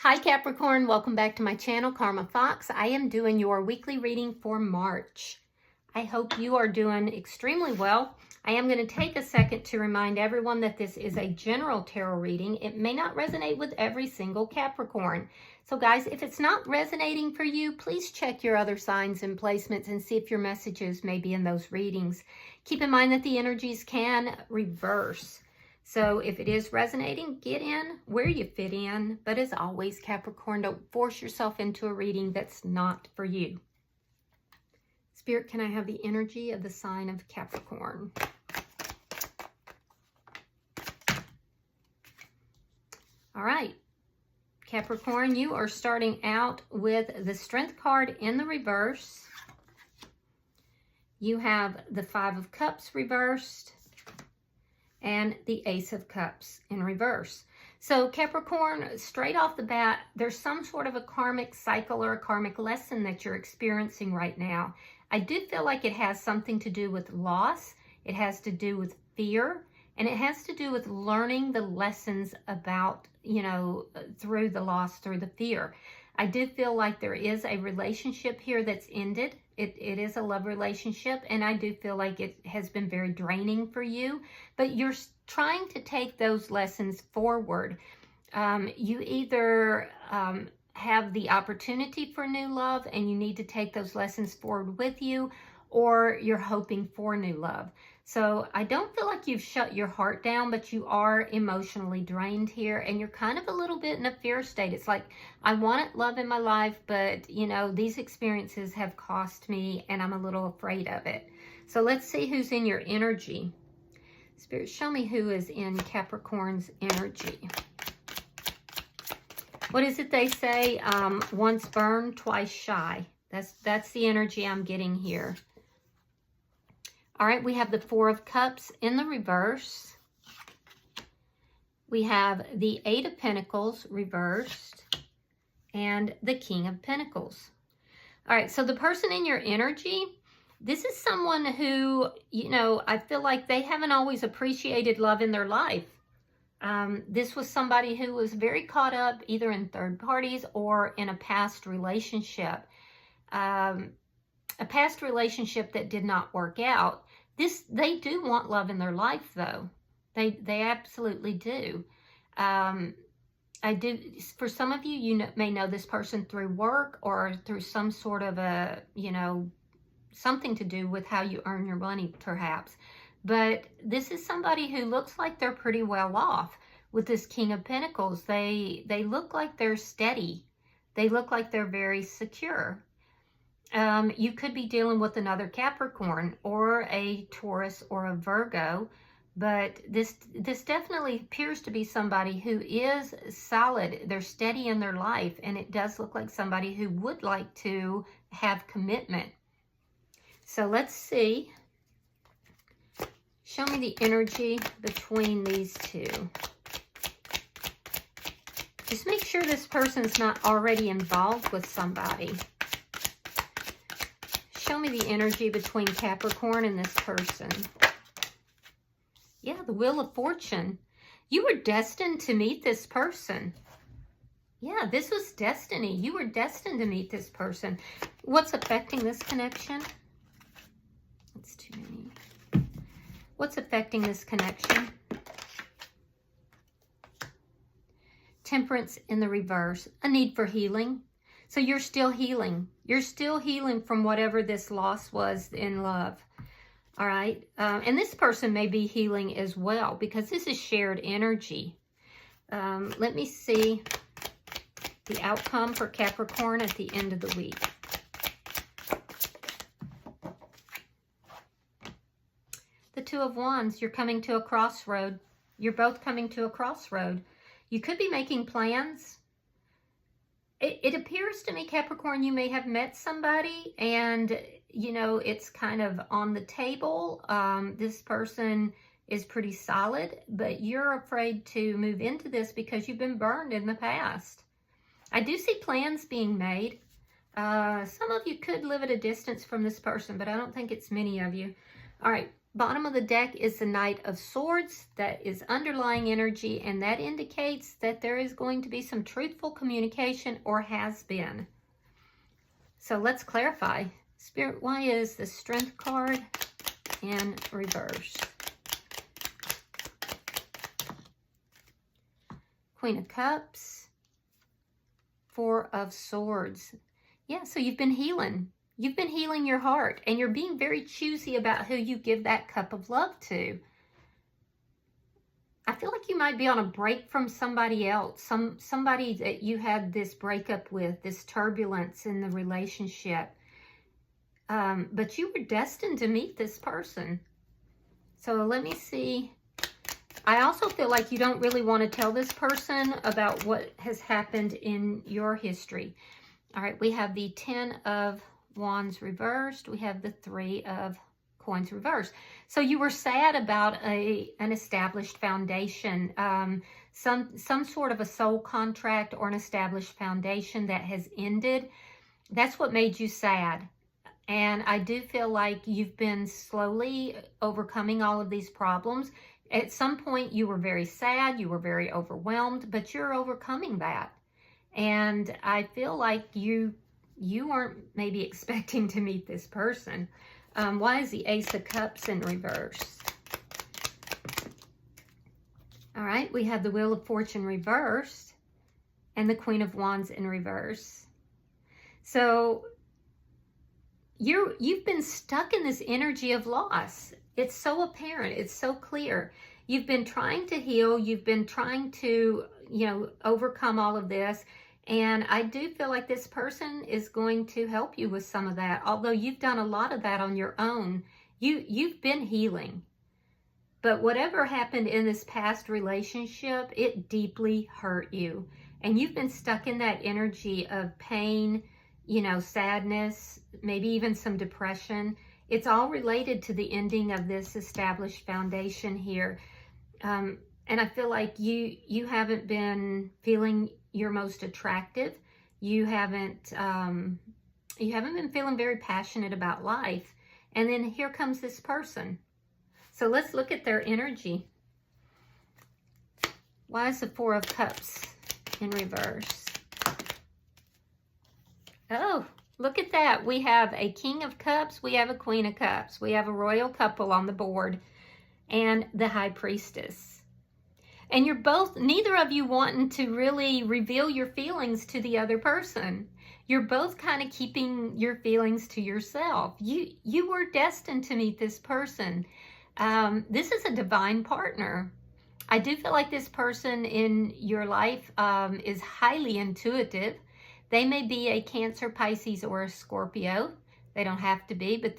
Hi Capricorn, welcome back to my channel, Karma Fox. I am doing your weekly reading for March. I hope you are doing extremely well. I am going to take a second to remind everyone that this is a general tarot reading. It may not resonate with every single Capricorn. So guys, if it's not resonating for you, please check your other signs and placements and see if your messages may be in those readings. Keep in mind that the energies can reverse. So if it is resonating, get in where you fit in. But as always, Capricorn, don't force yourself into a reading that's not for you. Spirit, can I have the energy of the sign of Capricorn? All right, Capricorn, you are starting out with the Strength card in the reverse. You have the Five of Cups reversed and the Ace of Cups in reverse. So Capricorn, straight off the bat, there's some sort of a karmic cycle or a karmic lesson that you're experiencing right now. I do feel like it has something to do with loss. It has to do with fear. And it has to do with learning the lessons about, through the loss, through the fear. I do feel like there is a relationship here that's ended. It is a love relationship, and I do feel like it has been very draining for you, but you're trying to take those lessons forward. You either have the opportunity for new love and you need to take those lessons forward with you, or you're hoping for new love. So I don't feel like you've shut your heart down, but you are emotionally drained here, and you're kind of a little bit in a fear state. It's like, I want love in my life, but these experiences have cost me and I'm a little afraid of it. So let's see who's in your energy. Spirit, show me who is in Capricorn's energy. What is it they say? Once burned, twice shy. That's the energy I'm getting here. All right, we have the Four of Cups in the reverse. We have the Eight of Pentacles reversed and the King of Pentacles. All right, so the person in your energy, this is someone who, I feel like they haven't always appreciated love in their life. This was somebody who was very caught up either in third parties or in a past relationship. A past relationship that did not work out. They do want love in their life, though. They absolutely do. I do. For some of you, you may know this person through work or through some sort of a, something to do with how you earn your money, perhaps. But this is somebody who looks like they're pretty well off with this King of Pentacles. They look like they're steady. They look like they're very secure. You could be dealing with another Capricorn or a Taurus or a Virgo, but this definitely appears to be somebody who is solid. They're steady in their life, and it does look like somebody who would like to have commitment. So let's see. Show me the energy between these two. Just make sure this person's not already involved with somebody. Show me the energy between Capricorn and this person. Yeah, the Wheel of Fortune. You were destined to meet this person. Yeah, this was destiny. You were destined to meet this person. What's affecting this connection? That's too many. What's affecting this connection? Temperance in the reverse. A need for healing. So you're still healing. You're still healing from whatever this loss was in love. All right. And this person may be healing as well because this is shared energy. Let me see the outcome for Capricorn at the end of the week. The Two of Wands, you're coming to a crossroad. You're both coming to a crossroad. You could be making plans. It appears to me, Capricorn, you may have met somebody and, it's kind of on the table. This person is pretty solid, but you're afraid to move into this because you've been burned in the past. I do see plans being made. Some of you could live at a distance from this person, but I don't think it's many of you. All right, Bottom of the deck is the Knight of Swords. That is underlying energy, and that indicates that there is going to be some truthful communication, or has been. So let's clarify. Spirit, why is the Strength card in reverse? Queen of Cups, Four of Swords. Yeah, so you've been healing. You've been healing your heart, and you're being very choosy about who you give that cup of love to. I feel like you might be on a break from somebody else, somebody that you had this breakup with, this turbulence in the relationship. But you were destined to meet this person. So let me see. I also feel like you don't really want to tell this person about what has happened in your history. All right, we have the Ten of Wands reversed. We have the Three of Coins reversed. So you were sad about an established foundation, some sort of a soul contract or an established foundation that has ended. That's what made you sad. And I do feel like you've been slowly overcoming all of these problems. At some point, you were very sad, you were very overwhelmed, but you're overcoming that. And I feel like you weren't maybe expecting to meet this person. Why is the Ace of Cups in reverse? All right, we have the Wheel of Fortune reversed and the Queen of Wands in reverse. So you've been stuck in this energy of loss. It's so apparent. It's so clear. You've been trying to heal. You've been trying to, overcome all of this. And I do feel like this person is going to help you with some of that. Although you've done a lot of that on your own. You've been healing. But whatever happened in this past relationship, it deeply hurt you. And you've been stuck in that energy of pain, sadness, maybe even some depression. It's all related to the ending of this established foundation here. And I feel like you haven't been feeling your most attractive. You haven't been feeling very passionate about life. And then here comes this person. So let's look at their energy. Why is the Four of Cups in reverse? Oh, look at that. We have a King of Cups. We have a Queen of Cups. We have a royal couple on the board and the High Priestess. And you're both, neither of you wanting to really reveal your feelings to the other person. You're both kind of keeping your feelings to yourself. You were destined to meet this person. This is a divine partner. I do feel like this person in your life is highly intuitive. They may be a Cancer, Pisces, or a Scorpio. They don't have to be, but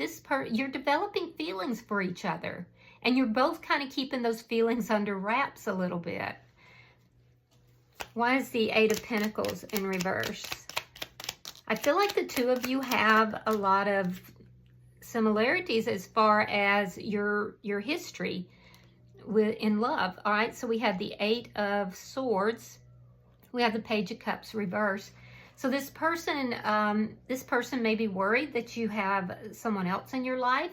you're developing feelings for each other. And you're both kind of keeping those feelings under wraps a little bit. Why is the Eight of Pentacles in reverse? I feel like the two of you have a lot of similarities as far as your history in love. All right, so we have the Eight of Swords. We have the Page of Cups reverse. So this person may be worried that you have someone else in your life,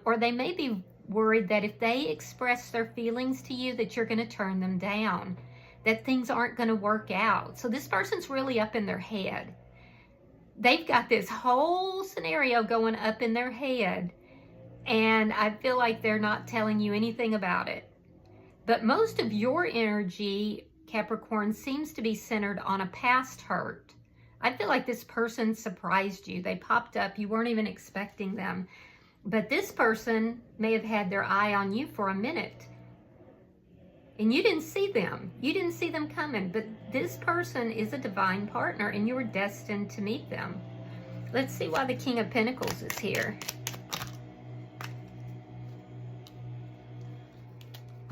or they may be worried that if they express their feelings to you, that you're going to turn them down, that things aren't going to work out. So this person's really up in their head. They've got this whole scenario going up in their head, and I feel like they're not telling you anything about it. But most of your energy, Capricorn, seems to be centered on a past hurt. I feel like this person surprised you. They popped up. You weren't even expecting them. But this person may have had their eye on you for a minute. And you didn't see them. You didn't see them coming. But this person is a divine partner, and you were destined to meet them. Let's see why the King of Pentacles is here.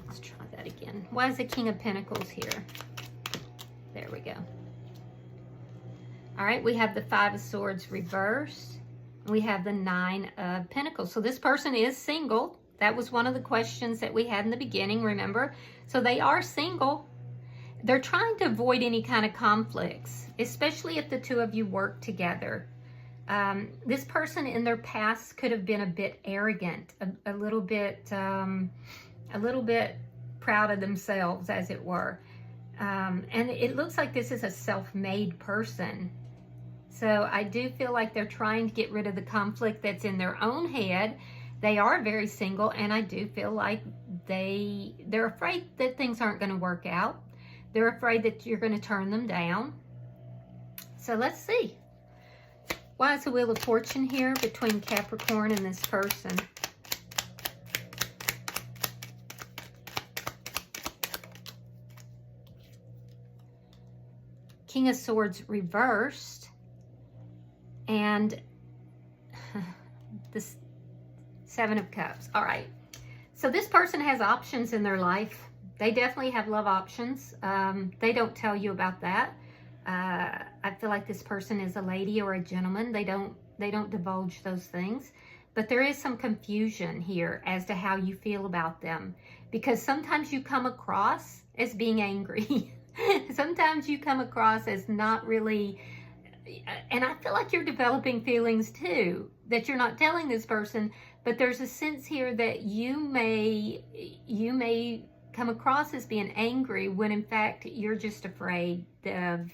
Let's try that again. Why is the King of Pentacles here? There we go. All right, we have the Five of Swords reversed. We have the Nine of Pentacles. So this person is single. That was one of the questions that we had in the beginning, remember? So they are single. They're trying to avoid any kind of conflicts, especially if the two of you work together. This person in their past could have been a bit arrogant, a little bit proud of themselves, as it were. And it looks like this is a self-made person. So I do feel like they're trying to get rid of the conflict that's in their own head. They are very single, and I do feel like they're afraid that things aren't going to work out. They're afraid that you're going to turn them down. So let's see. Why is the Wheel of Fortune here between Capricorn and this person? King of Swords reversed. And this Seven of Cups. All right. So this person has options in their life. They definitely have love options. They don't tell you about that. I feel like this person is a lady or a gentleman. They don't divulge those things. But there is some confusion here as to how you feel about them. Because sometimes you come across as being angry. Sometimes you come across as not really... And I feel like you're developing feelings too, that you're not telling this person, but there's a sense here that you may come across as being angry when in fact you're just afraid of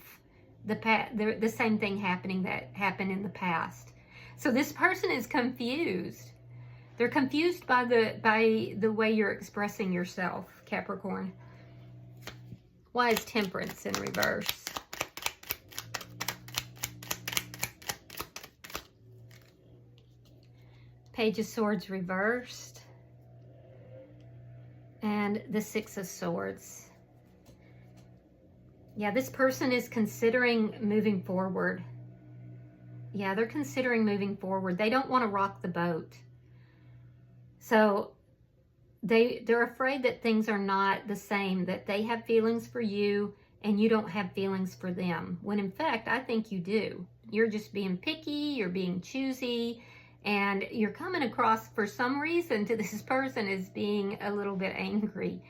the same thing happening that happened in the past. So this person is confused. They're confused by the way you're expressing yourself, Capricorn. Why is Temperance in reverse? Page of Swords reversed. And the Six of Swords. Yeah, this person is considering moving forward. Yeah, they're considering moving forward. They don't want to rock the boat. So they're afraid that things are not the same, that they have feelings for you and you don't have feelings for them. When in fact, I think you do. You're just being picky, you're being choosy, and you're coming across for some reason to this person as being a little bit angry.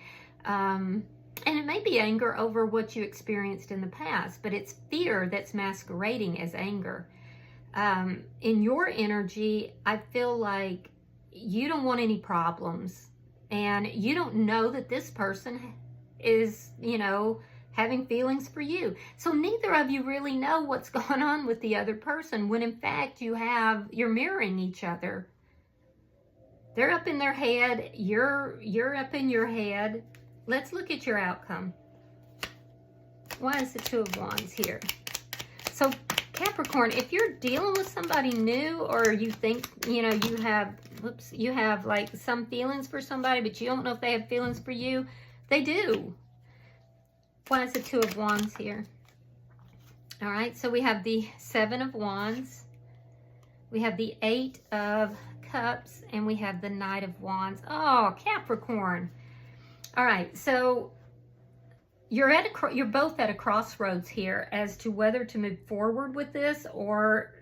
And it may be anger over what you experienced in the past, but it's fear that's masquerading as anger. In your energy, I feel like you don't want any problems, and you don't know that this person is, having feelings for you. So neither of you really know what's going on with the other person, when in fact you're mirroring each other. They're up in their head, you're up in your head. Let's look at your outcome. Why is the Two of Wands here? So Capricorn, if you're dealing with somebody new, or you think, you have like some feelings for somebody, but you don't know if they have feelings for you, they do. Why is the Two of Wands here? All right, so we have the Seven of Wands, we have the Eight of Cups, and we have the Knight of Wands. Oh, Capricorn. All right, so you're both at a crossroads here as to whether to move forward with this or,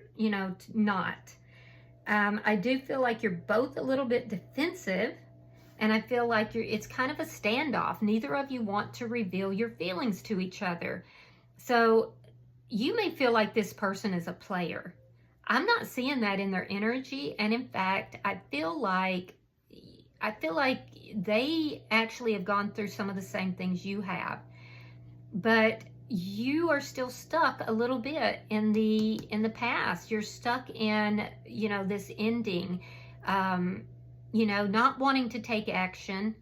not. I do feel like you're both a little bit defensive, and I feel like it's kind of a standoff. Neither of you want to reveal your feelings to each other. So you may feel like this person is a player. I'm not seeing that in their energy, and in fact, I feel like they actually have gone through some of the same things you have. But you are still stuck a little bit in the past. You're stuck in, this ending, not wanting to take action.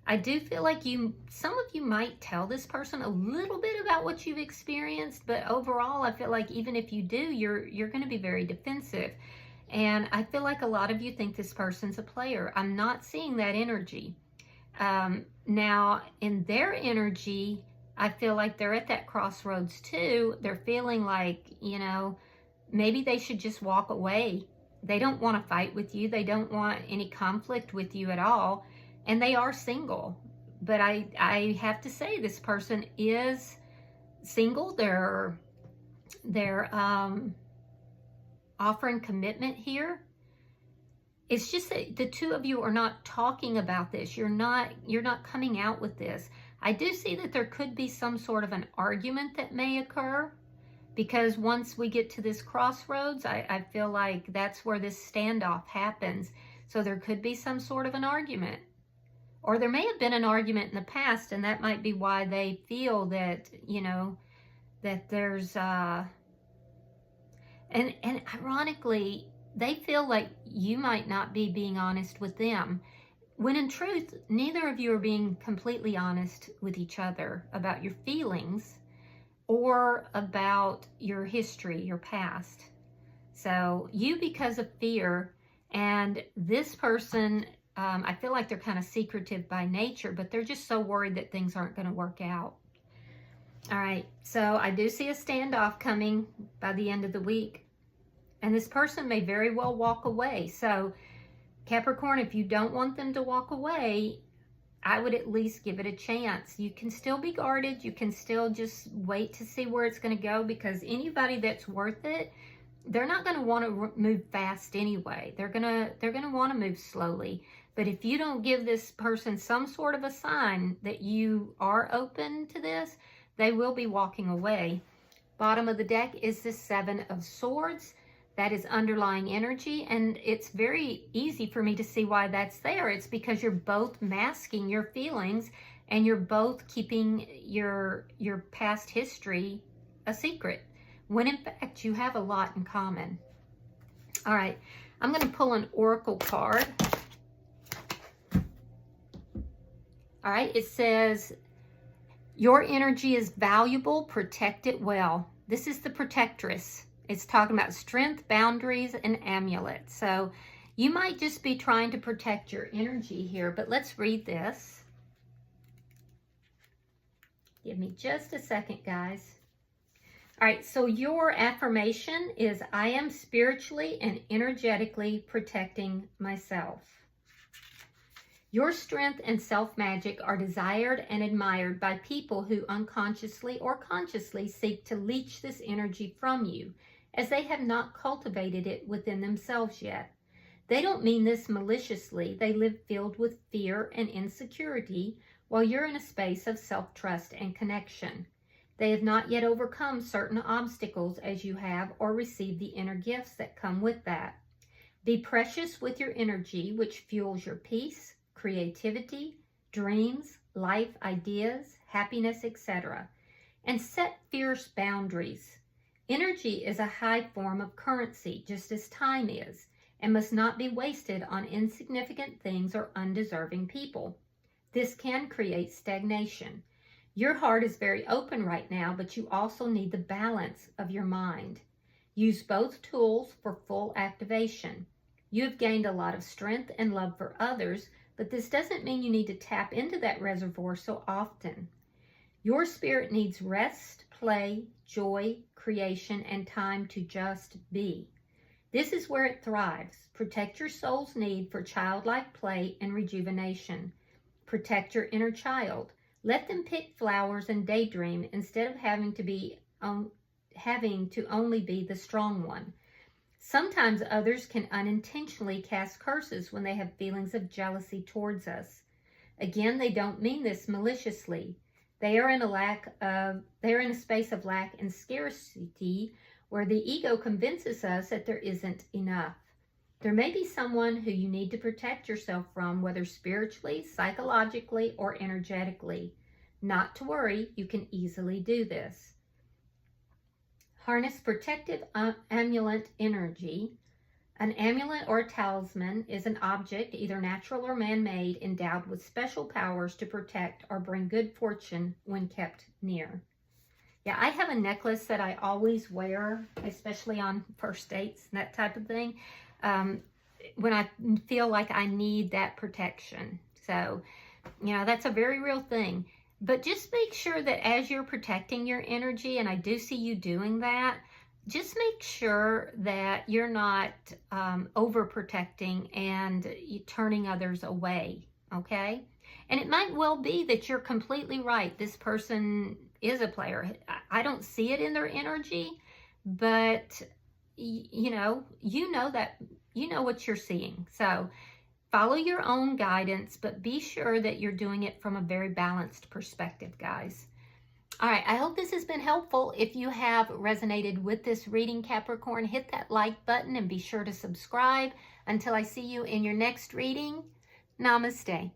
I do feel like some of you might tell this person a little bit about what you've experienced, but overall, I feel like even if you do, you're going to be very defensive. And I feel like a lot of you think this person's a player. I'm not seeing that energy. Now, in their energy, I feel like they're at that crossroads too. They're feeling like, maybe they should just walk away. They don't want to fight with you. They don't want any conflict with you at all. And they are single. But I have to say, this person is single. They're offering commitment here. It's just that the two of you are not talking about this. You're not coming out with this. I do see that there could be some sort of an argument that may occur Because once we get to this crossroads, I feel like that's where this standoff happens. So there could be some sort of an argument. Or there may have been an argument in the past, and that might be why they feel that, you know, that there's, and ironically, they feel like you might not be being honest with them. When in truth, neither of you are being completely honest with each other about your feelings or about your history, your past. So you, because of fear, and this person, I feel like they're kind of secretive by nature, but they're just so worried that things aren't going to work out. All right, so I do see a standoff coming by the end of the week. And this person may very well walk away. So Capricorn, if you don't want them to walk away, I would at least give it a chance. You can still be guarded. You can still just wait to see where it's going to go, because anybody that's worth it, they're not going to want to move fast anyway. They're going to want to move slowly. But if you don't give this person some sort of a sign that you are open to this, they will be walking away. Bottom of the deck is the Seven of Swords. That is underlying energy, and it's very easy for me to see why that's there. It's because you're both masking your feelings, and you're both keeping your past history a secret, when in fact you have a lot in common. All right, I'm going to pull an oracle card. All right, it says, your energy is valuable, protect it well. This is the protectress. It's talking about strength, boundaries, and amulets. So you might just be trying to protect your energy here, but let's read this. Give me just a second, guys. All right, so your affirmation is, I am spiritually and energetically protecting myself. Your strength and self-magic are desired and admired by people who unconsciously or consciously seek to leech this energy from you, as they have not cultivated it within themselves yet. They don't mean this maliciously. They live filled with fear and insecurity, while you're in a space of self-trust and connection. They have not yet overcome certain obstacles as you have, or received the inner gifts that come with that. Be precious with your energy, which fuels your peace, creativity, dreams, life ideas, happiness, etc. And set fierce boundaries. Energy is a high form of currency, just as time is, and must not be wasted on insignificant things or undeserving people. This can create stagnation. Your heart is very open right now, but you also need the balance of your mind. Use both tools for full activation. You have gained a lot of strength and love for others, but this doesn't mean you need to tap into that reservoir so often. Your spirit needs rest, play, joy, creation, and time to just be. This is where it thrives. Protect your soul's need for childlike play and rejuvenation. Protect your inner child. Let them pick flowers and daydream instead of having to only be the strong one. Sometimes others can unintentionally cast curses when they have feelings of jealousy towards us. Again, they don't mean this maliciously. They are in a space of lack and scarcity, where the ego convinces us that there isn't enough. There may be someone who you need to protect yourself from, whether spiritually, psychologically, or energetically. Not to worry, you can easily do this. Harness protective amulet energy. An amulet or talisman is an object, either natural or man-made, endowed with special powers to protect or bring good fortune when kept near. Yeah, I have a necklace that I always wear, especially on first dates and that type of thing, when I feel like I need that protection. So, you know, that's a very real thing. But just make sure that as you're protecting your energy, and I do see you doing that, just make sure that you're not overprotecting and turning others away, okay? And it might well be that you're completely right. This person is a player. I don't see it in their energy, but you know what you're seeing. So follow your own guidance, but be sure that you're doing it from a very balanced perspective, guys. All right, I hope this has been helpful. If you have resonated with this reading, Capricorn, hit that like button and be sure to subscribe. Until I see you in your next reading, namaste.